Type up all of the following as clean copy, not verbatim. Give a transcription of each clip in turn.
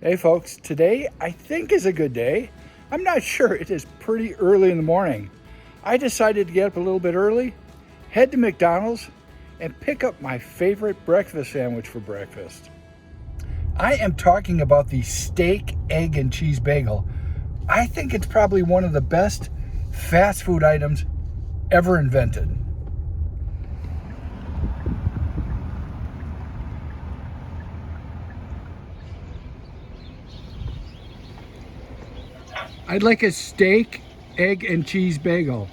Hey folks, today I think is a good day. I'm not sure, it is pretty early in the morning. I decided to get up a little bit early, head to McDonald's, and pick up my favorite breakfast sandwich for breakfast. I am talking about the steak, egg, and cheese bagel. I think it's probably one of the best fast food items ever invented. I'd like a steak, egg, and cheese bagel.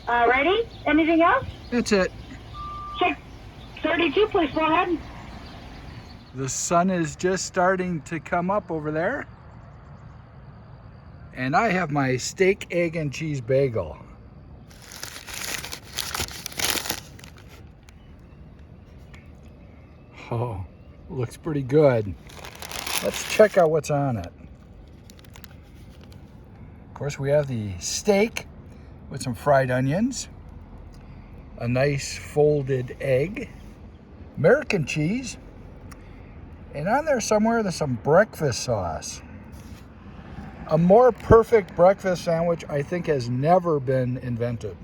Ready? Anything else? That's it. Check 32, please go ahead. The sun is just starting to come up over there. And I have my steak, egg, and cheese bagel. Oh, looks pretty good. Let's check out what's on it. Of course, we have the steak with some fried onions, a nice folded egg, American cheese, and on there somewhere there's some breakfast sauce. A more perfect breakfast sandwich, I think, has never been invented.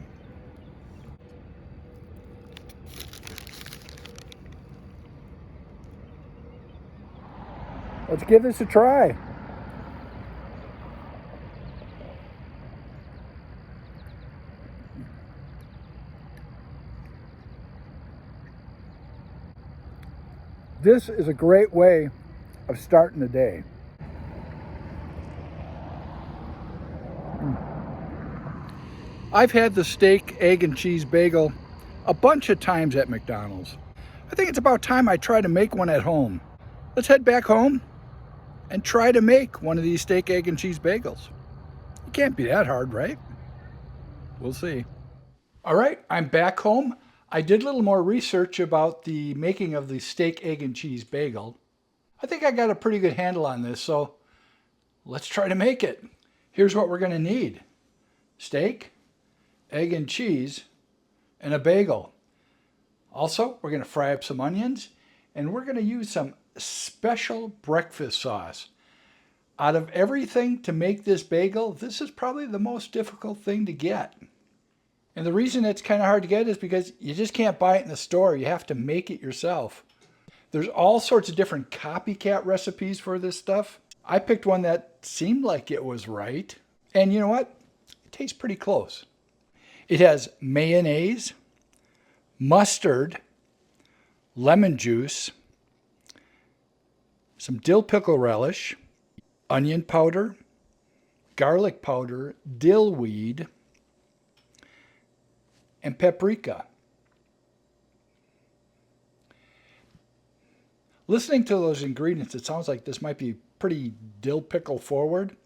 Let's give this a try. This is a great way of starting the day. I've had the steak, egg, and cheese bagel a bunch of times at McDonald's. I think it's about time I try to make one at home. Let's head back home and try to make one of these steak, egg, and cheese bagels. It can't be that hard, right? We'll see. All right, I'm back home. I did a little more research about the making of the steak, egg, and cheese bagel. I think I got a pretty good handle on this, so let's try to make it. Here's what we're going to need: steak, egg and cheese, and a bagel. Also, we're going to fry up some onions, and we're going to use some special breakfast sauce. Out of everything to make this bagel, this is probably the most difficult thing to get. And the reason it's kind of hard to get is because you just can't buy it in the store. You have to make it yourself. There's all sorts of different copycat recipes for this stuff. I picked one that seemed like it was right. And you know what? It tastes pretty close. It has mayonnaise, mustard, lemon juice, some dill pickle relish, onion powder, garlic powder, dill weed, and paprika. Listening to those ingredients, it sounds like this might be pretty dill pickle forward,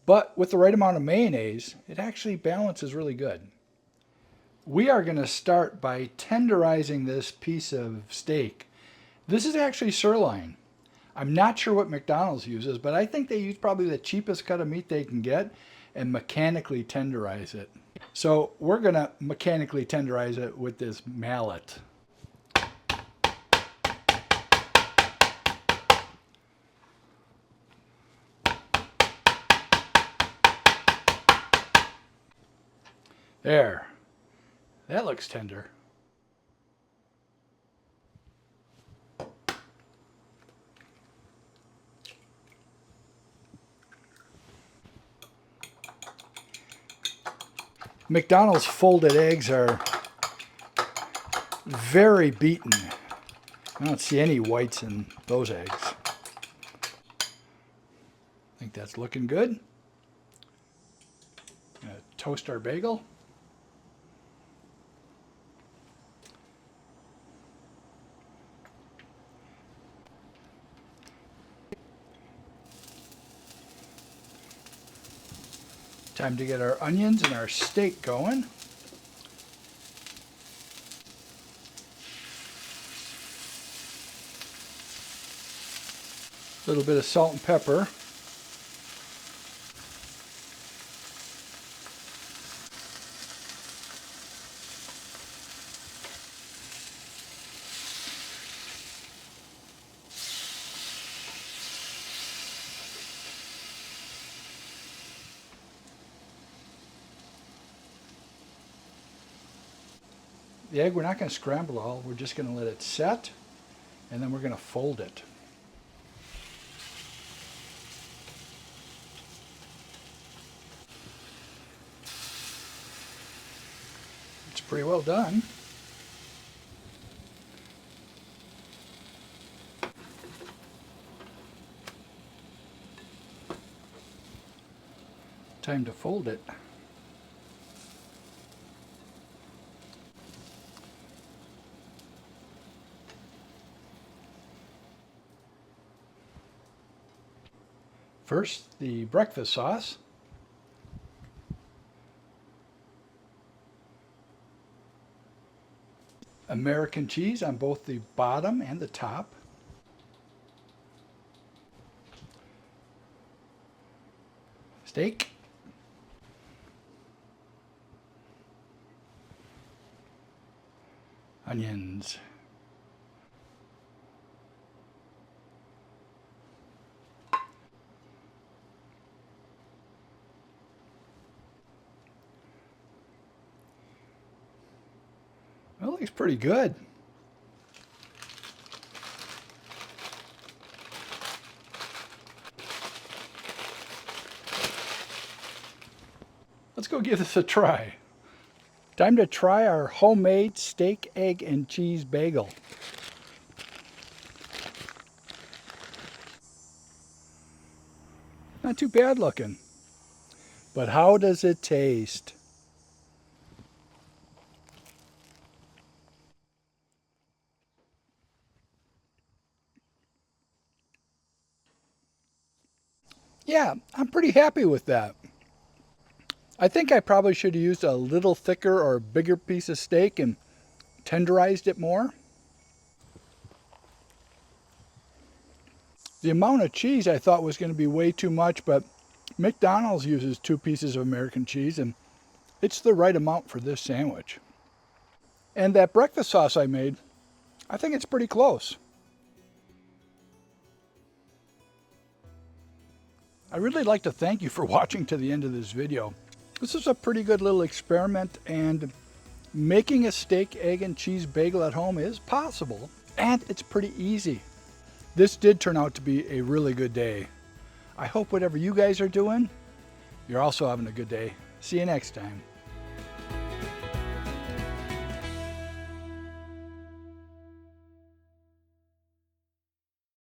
but with the right amount of mayonnaise, it actually balances really good. We are going to start by tenderizing this piece of steak. This is actually sirloin. I'm not sure what McDonald's uses, but I think they use probably the cheapest cut of meat they can get and mechanically tenderize it. So we're going to mechanically tenderize it with this mallet. There. That looks tender. McDonald's folded eggs are very beaten. I don't see any whites in those eggs. I think that's looking good. Gonna toast our bagel. Time to get our onions and our steak going. A little bit of salt and pepper. The egg, we're not going to scramble all. We're just going to let it set, and then we're going to fold it. It's pretty well done. Time to fold it. First, the breakfast sauce. American cheese on both the bottom and the top. Steak. Onions. Well, it looks pretty good. Let's go give this a try. Time to try our homemade steak, egg, and cheese bagel. Not too bad looking. But how does it taste? Yeah, I'm pretty happy with that. I think I probably should have used a little thicker or bigger piece of steak and tenderized it more. The amount of cheese I thought was going to be way too much, but McDonald's uses 2 pieces of American cheese, and it's the right amount for this sandwich. And that breakfast sauce I made, I think it's pretty close. I'd really like to thank you for watching to the end of this video. This is a pretty good little experiment, and making a steak, egg, and cheese bagel at home is possible, and it's pretty easy. This did turn out to be a really good day. I hope whatever you guys are doing, you're also having a good day. See you next time.